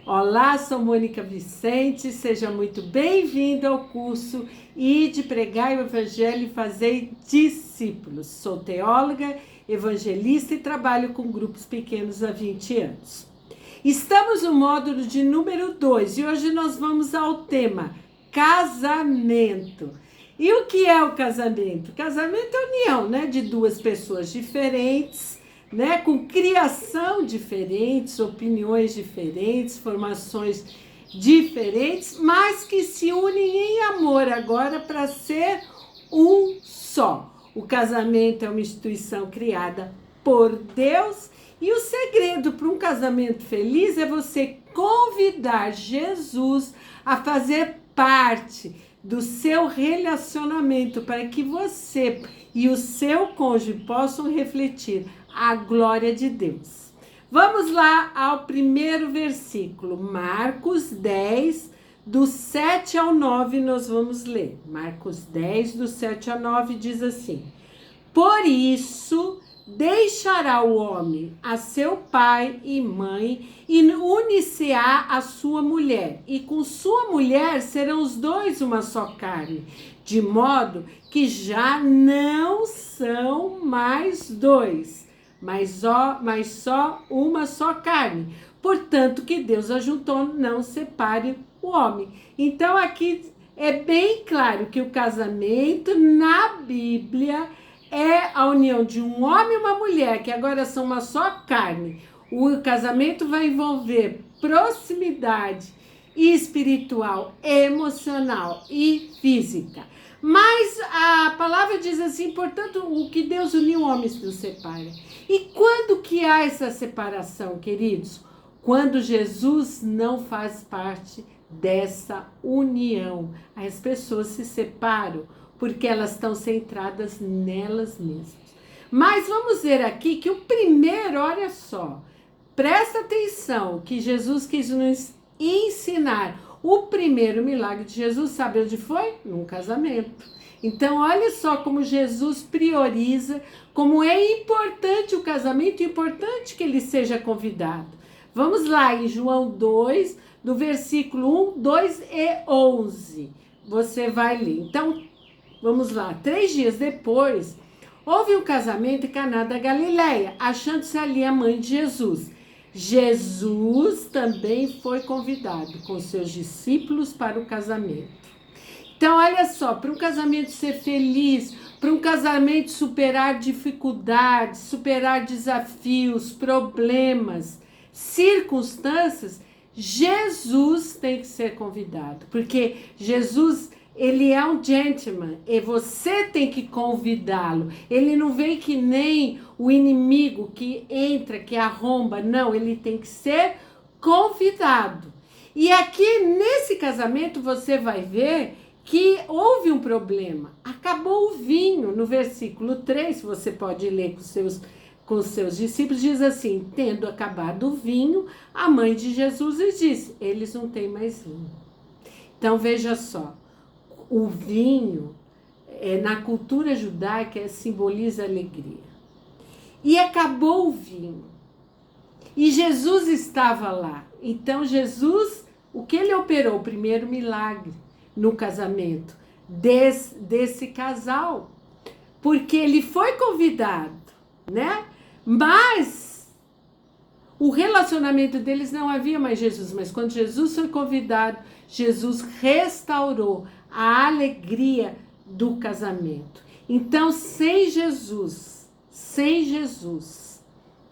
Olá, sou Mônica Vicente, seja muito bem-vindo ao curso Ide Pregai o Evangelho e Fazei Discípulos. Sou teóloga, evangelista e trabalho com grupos pequenos há 20 anos. Estamos no módulo de número 2 e hoje nós vamos ao tema casamento. E o que é o casamento? Casamento é a união, de duas pessoas diferentes, com criação diferentes, opiniões diferentes, formações diferentes, mas que se unem em amor agora para ser um só. O casamento é uma instituição criada por Deus e o segredo para um casamento feliz é você convidar Jesus a fazer parte do seu relacionamento para que você e o seu cônjuge possam refletir a glória de Deus. Vamos lá ao primeiro versículo, Marcos 10, do 7 ao 9, nós vamos ler. Marcos 10, do 7 ao 9, diz assim: Por isso deixará o homem a seu pai e mãe e unir-se-á a sua mulher, e com sua mulher serão os dois uma só carne, de modo que já não são mais dois, mas só uma só carne. Portanto, que Deus ajuntou, não separe o homem. Então, aqui é bem claro que o casamento na Bíblia é a união de um homem e uma mulher, que agora são uma só carne. O casamento vai envolver proximidade espiritual, emocional e física. Mas a palavra diz assim, portanto, o que Deus uniu, homens não separa. E quando que há essa separação, queridos? Quando Jesus não faz parte dessa união. As pessoas se separam porque elas estão centradas nelas mesmas. Mas vamos ver aqui que o primeiro, olha só, presta atenção que Jesus quis nos ensinar. O primeiro milagre de Jesus, sabe onde foi? Num casamento. Então, olha só como Jesus prioriza, como é importante o casamento, importante que ele seja convidado. Vamos lá em João 2, do versículo 1, 2 e 11. Você vai ler. Então, vamos lá. 3 dias depois, houve um casamento em Caná da Galileia, achando-se ali a mãe de Jesus. Jesus também foi convidado com seus discípulos para o casamento. Então, olha só, para um casamento ser feliz, para um casamento superar dificuldades, superar desafios, problemas, circunstâncias, Jesus tem que ser convidado, porque Jesus, ele é um gentleman e você tem que convidá-lo. Ele não vem que nem o inimigo que entra, que arromba, não, ele tem que ser convidado. E aqui nesse casamento você vai ver que houve um problema. Acabou o vinho, no versículo 3, você pode ler com os seus discípulos, diz assim: tendo acabado o vinho, a mãe de Jesus lhes disse, eles não têm mais vinho. Então veja só, o vinho, na cultura judaica, simboliza alegria. E acabou o vinho. E Jesus estava lá. Então Jesus, o que ele operou? O primeiro milagre no casamento desse casal. Porque ele foi convidado, Mas o relacionamento deles não havia mais Jesus. Mas quando Jesus foi convidado, Jesus restaurou a alegria do casamento. Então, sem Jesus,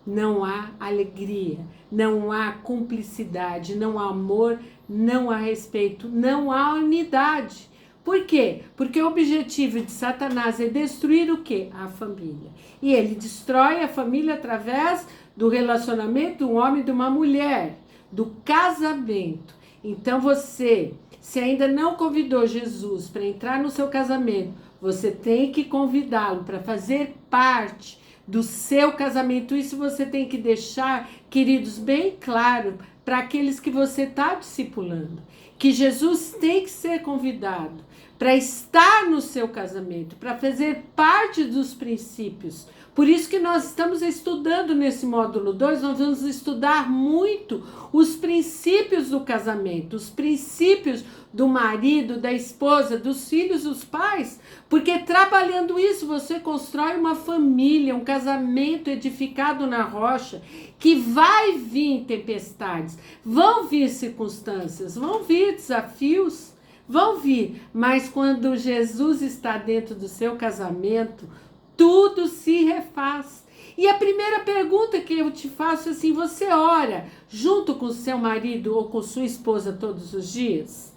não há alegria, não há cumplicidade, não há amor, não há respeito, não há unidade. Por quê? Porque o objetivo de Satanás é destruir o quê? A família. E ele destrói a família através do relacionamento de um homem e de uma mulher, do casamento. Então você, se ainda não convidou Jesus para entrar no seu casamento, você tem que convidá-lo para fazer parte do seu casamento. Isso você tem que deixar, queridos, bem claro para aqueles que você está discipulando, que Jesus tem que ser convidado para estar no seu casamento, para fazer parte dos princípios, Por isso que nós estamos estudando nesse módulo 2, nós vamos estudar muito os princípios do casamento, os princípios do marido, da esposa, dos filhos, dos pais, porque trabalhando isso você constrói uma família, um casamento edificado na rocha, que vai vir tempestades, vão vir circunstâncias, vão vir desafios, vão vir, mas quando Jesus está dentro do seu casamento, tudo se refaz. E a primeira pergunta que eu te faço é assim: você ora junto com seu marido ou com sua esposa todos os dias?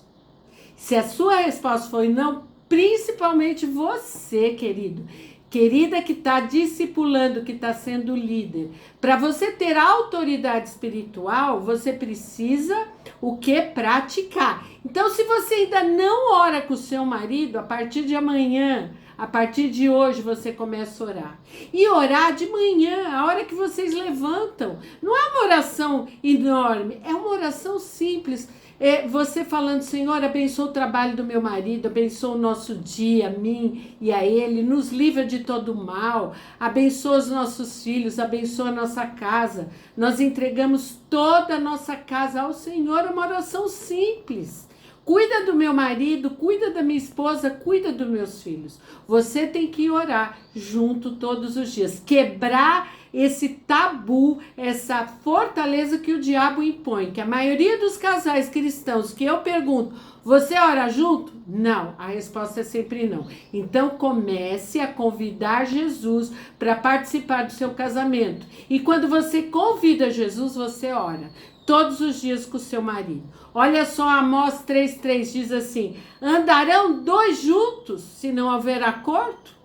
Se a sua resposta foi não, principalmente você, querido, querida, que está discipulando, que está sendo líder, para você ter autoridade espiritual, você precisa o que? Praticar. Então, se você ainda não ora com o seu marido, a partir de amanhã, a partir de hoje você começa a orar. E orar de manhã, a hora que vocês levantam. Não é uma oração enorme, é uma oração simples. É você falando: Senhor, abençoa o trabalho do meu marido, abençoa o nosso dia, a mim e a ele, nos livra de todo mal, abençoa os nossos filhos, abençoa a nossa casa. Nós entregamos toda a nossa casa ao Senhor, é uma oração simples. Cuida do meu marido, cuida da minha esposa, cuida dos meus filhos. Você tem que orar junto todos os dias. Quebrar esse tabu, essa fortaleza que o diabo impõe. Que a maioria dos casais cristãos que eu pergunto: você ora junto? Não. A resposta é sempre não. Então comece a convidar Jesus para participar do seu casamento. E quando você convida Jesus, você ora todos os dias com o seu marido. Olha só, Amós 3,3 diz assim: andarão dois juntos se não houver acordo?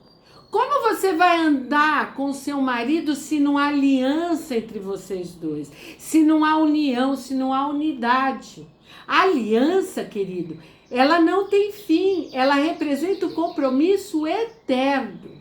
Como você vai andar com o seu marido se não há aliança entre vocês dois? Se não há união, se não há unidade? A aliança, querido, ela não tem fim, ela representa o compromisso eterno.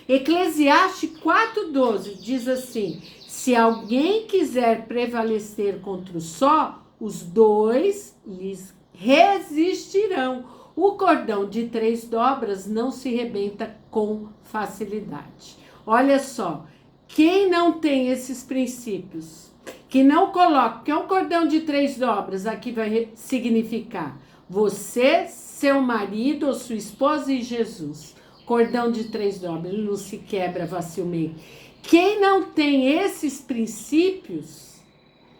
Eclesiastes 4,12 diz assim: se alguém quiser prevalecer contra o só, os dois lhes resistirão. O cordão de 3 dobras não se rebenta com facilidade. Olha só, quem não tem esses princípios, que não coloca, que é um cordão de 3 dobras, aqui vai significar você, seu marido ou sua esposa e Jesus. Cordão de 3 dobras, ele não se quebra facilmente. Quem não tem esses princípios,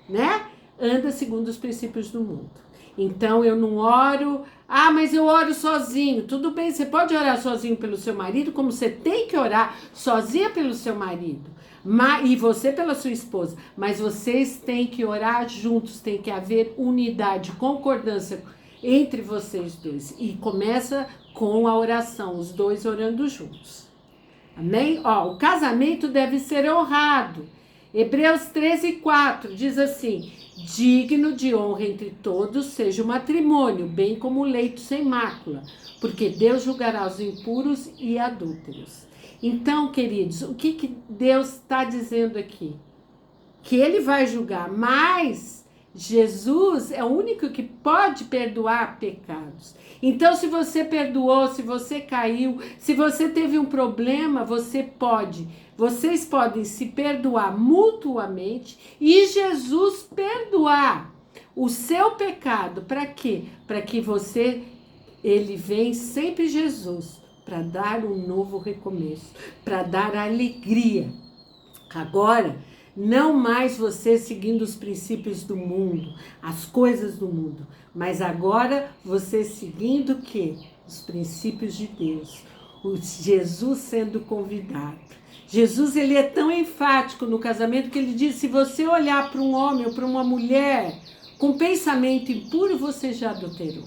né, anda segundo os princípios do mundo. Então eu não oro, mas eu oro sozinho. Tudo bem, você pode orar sozinho pelo seu marido, como você tem que orar sozinha pelo seu marido. E você pela sua esposa. Mas vocês têm que orar juntos, tem que haver unidade, concordância entre vocês dois. E começa com a oração, os dois orando juntos. Amém? O casamento deve ser honrado. Hebreus 13,4 diz assim: digno de honra entre todos seja o matrimônio, bem como o leito sem mácula, porque Deus julgará os impuros e adúlteros. Então, queridos, o que Deus está dizendo aqui? Que Ele vai julgar, mas Jesus é o único que pode perdoar pecados. Então, se você perdoou, se você caiu, se você teve um problema, vocês podem se perdoar mutuamente e Jesus perdoar o seu pecado. Para quê? Para que ele vem sempre Jesus, para dar um novo recomeço, para dar alegria. Agora, não mais você seguindo os princípios do mundo, as coisas do mundo, mas agora você seguindo o quê? Os princípios de Deus, o Jesus sendo convidado. Jesus, ele é tão enfático no casamento que ele diz: se você olhar para um homem ou para uma mulher com pensamento impuro, você já adulterou.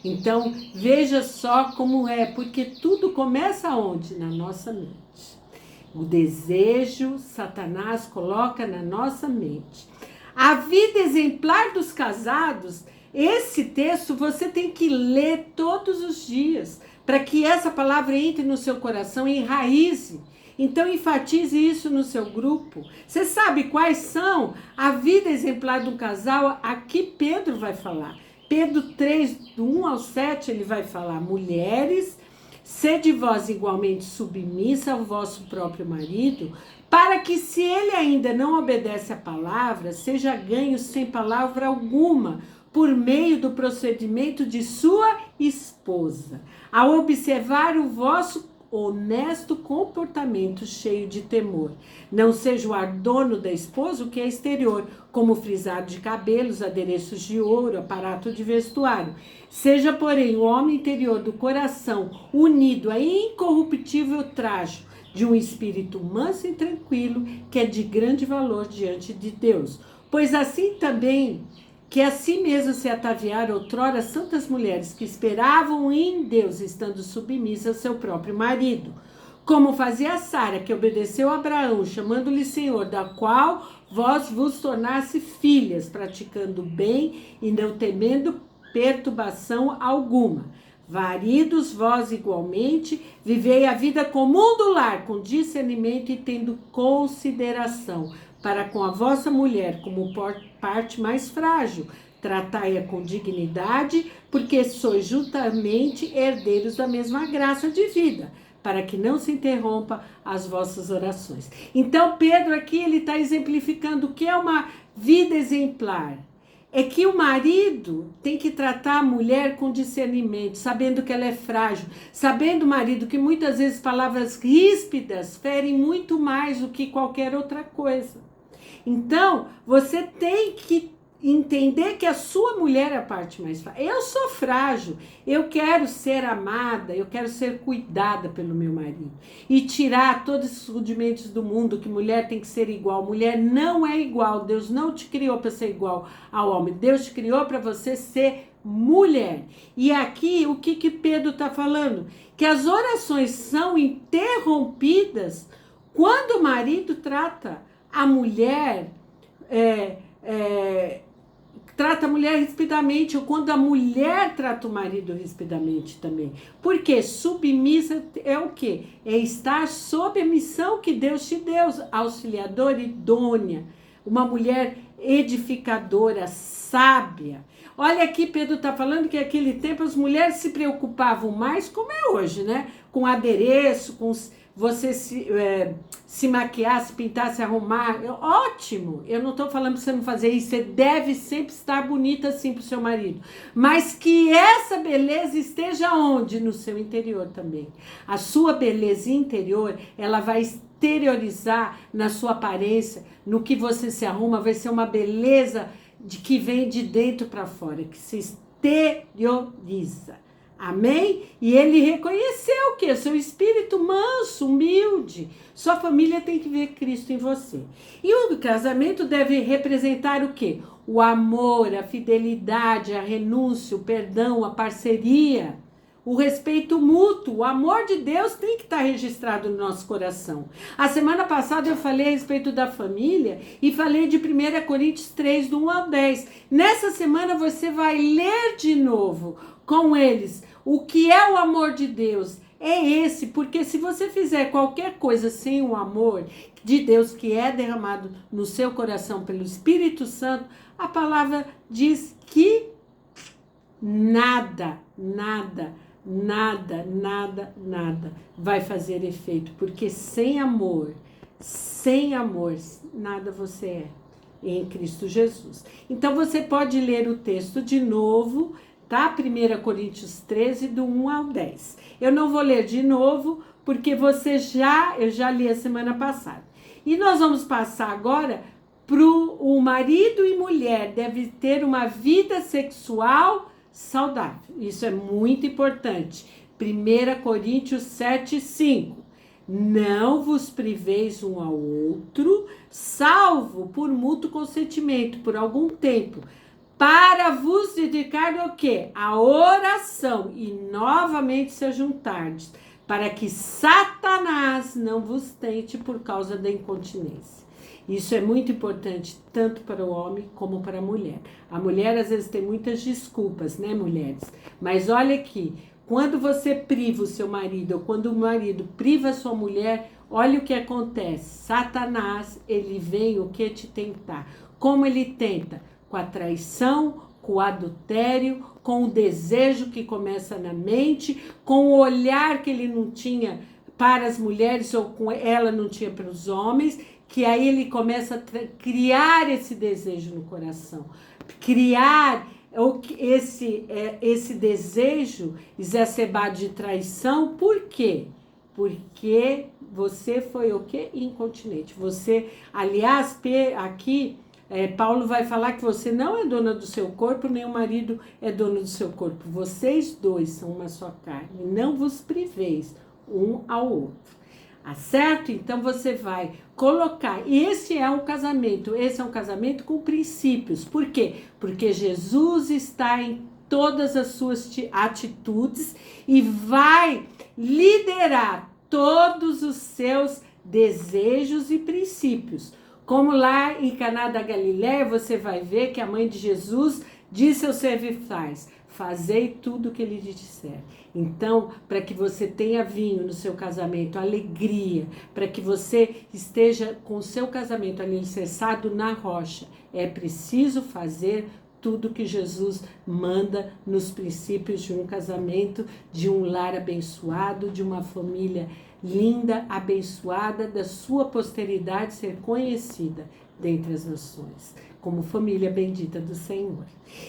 Então, veja só como é, porque tudo começa onde? Na nossa mente. O desejo, Satanás coloca na nossa mente. A vida exemplar dos casados, esse texto você tem que ler todos os dias, para que essa palavra entre no seu coração e enraize. Então, enfatize isso no seu grupo. Você sabe quais são a vida exemplar de um casal? Aqui Pedro vai falar. Pedro 3, do 1 ao 7, ele vai falar: mulheres, Sede vós igualmente submissa ao vosso próprio marido, para que, se ele ainda não obedece à palavra, seja ganho sem palavra alguma, por meio do procedimento de sua esposa, ao observar o vosso honesto comportamento cheio de temor. Não seja o adorno da esposa o que é exterior, como frisado de cabelos, adereços de ouro, aparato de vestuário. Seja, porém, o homem interior do coração unido a incorruptível trajo de um espírito manso e tranquilo, que é de grande valor diante de Deus. Pois assim também que a si mesmo se ataviaram outrora santas mulheres que esperavam em Deus, estando submissas ao seu próprio marido. Como fazia Sara, que obedeceu a Abraão, chamando-lhe Senhor, da qual vós vos tornasse filhas, praticando o bem e não temendo perturbação alguma. Maridos, vós igualmente, vivei a vida comum do lar, com discernimento e tendo consideração, para com a vossa mulher, como parte mais frágil, tratai-a com dignidade, porque sois juntamente herdeiros da mesma graça de vida, para que não se interrompa as vossas orações. Então, Pedro aqui, ele está exemplificando o que é uma vida exemplar. É que o marido tem que tratar a mulher com discernimento, sabendo que ela é frágil, sabendo, marido, que muitas vezes palavras ríspidas ferem muito mais do que qualquer outra coisa. Então, você tem que entender que a sua mulher é a parte mais frágil. Eu sou frágil, eu quero ser amada, eu quero ser cuidada pelo meu marido. E tirar todos esses rudimentos do mundo, que mulher tem que ser igual. Mulher não é igual, Deus não te criou para ser igual ao homem. Deus te criou para você ser mulher. E aqui, o que Pedro está falando? Que as orações são interrompidas quando o marido trata a mulher... trata a mulher rispidamente, ou quando a mulher trata o marido rispidamente também. Porque submissa é o quê? É estar sob a missão que Deus te deu, auxiliadora idônea, uma mulher edificadora, sábia. Olha aqui, Pedro está falando que naquele tempo as mulheres se preocupavam mais, como é hoje, né? Com adereço, com você se maquiar, se pintar, se arrumar. Ótimo! Eu não estou falando para você não fazer isso. Você deve sempre estar bonita assim para o seu marido. Mas que essa beleza esteja onde? No seu interior também. A sua beleza interior, ela vai exteriorizar na sua aparência, no que você se arruma, vai ser uma beleza que vem de dentro para fora, que se exterioriza. Amém? E ele reconheceu o quê? Seu espírito manso, humilde. Sua família tem que ver Cristo em você. E o casamento deve representar o quê? O amor, a fidelidade, a renúncia, o perdão, a parceria, o respeito mútuo. O amor de Deus tem que estar registrado no nosso coração. A semana passada eu falei a respeito da família e falei de 1 Coríntios 3, do 1 ao 10. Nessa semana você vai ler de novo com eles o que é o amor de Deus. É esse, porque se você fizer qualquer coisa sem o amor de Deus que é derramado no seu coração pelo Espírito Santo, a palavra diz que nada vai fazer efeito, porque sem amor, nada você é em Cristo Jesus. Então você pode ler o texto de novo, tá? 1 Coríntios 13, do 1 ao 10. Eu não vou ler de novo, porque eu já li a semana passada. E nós vamos passar agora para o marido e mulher deve ter uma vida sexual saudável. Isso é muito importante. 1 Coríntios 7, 5. Não vos priveis um ao outro, salvo por mútuo consentimento, por algum tempo, para vos dedicar ao quê? A oração, e novamente se ajuntardes, para que Satanás não vos tente por causa da incontinência. Isso é muito importante, tanto para o homem como para a mulher. A mulher, às vezes, tem muitas desculpas, né, mulheres? Mas olha aqui, quando você priva o seu marido, ou quando o marido priva a sua mulher, olha o que acontece. Satanás, ele vem o que te tentar. Como ele tenta? Com a traição, com o adultério, com o desejo que começa na mente, com o olhar que ele não tinha para as mulheres ou com ela não tinha para os homens, que aí ele começa a criar esse desejo no coração, criar esse desejo exacerbado de traição. Por quê? Porque você foi o quê? Incontinente. Você, aliás, aqui Paulo vai falar que você não é dona do seu corpo, nem o marido é dono do seu corpo. Vocês dois são uma só carne. Não vos priveis um ao outro. Certo? Então você vai colocar. Esse é um casamento com princípios. Por quê? Porque Jesus está em todas as suas atitudes e vai liderar todos os seus desejos e princípios. Como lá em Caná da Galileia, você vai ver que a mãe de Jesus disse aos serviçais: fazei tudo o que ele lhe disser. Então, para que você tenha vinho no seu casamento, alegria, para que você esteja com o seu casamento alicerçado na rocha, é preciso fazer tudo que Jesus manda nos princípios de um casamento, de um lar abençoado, de uma família linda, abençoada, da sua posteridade ser conhecida dentre as nações, como família bendita do Senhor.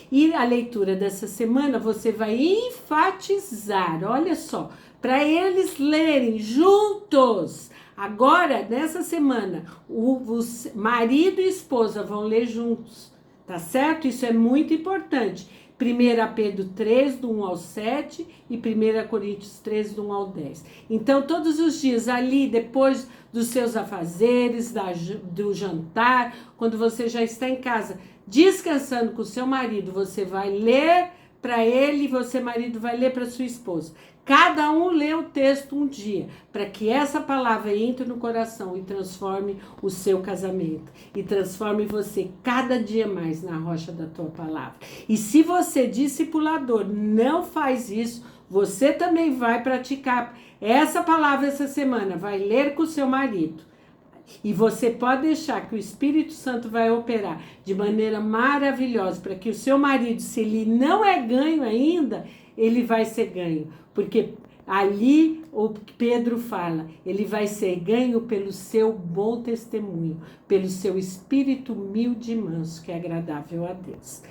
E a leitura dessa semana você vai enfatizar, olha só, para eles lerem juntos. Agora, nessa semana, os marido e esposa vão ler juntos, tá certo? Isso é muito importante. 1 Pedro 3, do 1 ao 7 e 1 Coríntios 3, do 1 ao 10. Então, todos os dias ali, depois dos seus afazeres, do jantar, quando você já está em casa descansando com o seu marido, você vai ler para ele e você, marido, vai ler para sua esposa. Cada um lê o texto um dia, para que essa palavra entre no coração e transforme o seu casamento. E transforme você cada dia mais na rocha da tua palavra. E se você, discipulador, não faz isso, você também vai praticar essa palavra essa semana, vai ler com o seu marido. E você pode deixar que o Espírito Santo vai operar de maneira maravilhosa para que o seu marido, se ele não é ganho ainda, ele vai ser ganho. Porque ali o Pedro fala, ele vai ser ganho pelo seu bom testemunho, pelo seu espírito humilde e manso, que é agradável a Deus.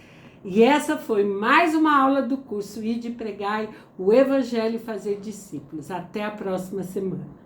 E essa foi mais uma aula do curso Ide Pregai o Evangelho e Fazer Discípulos. Até a próxima semana.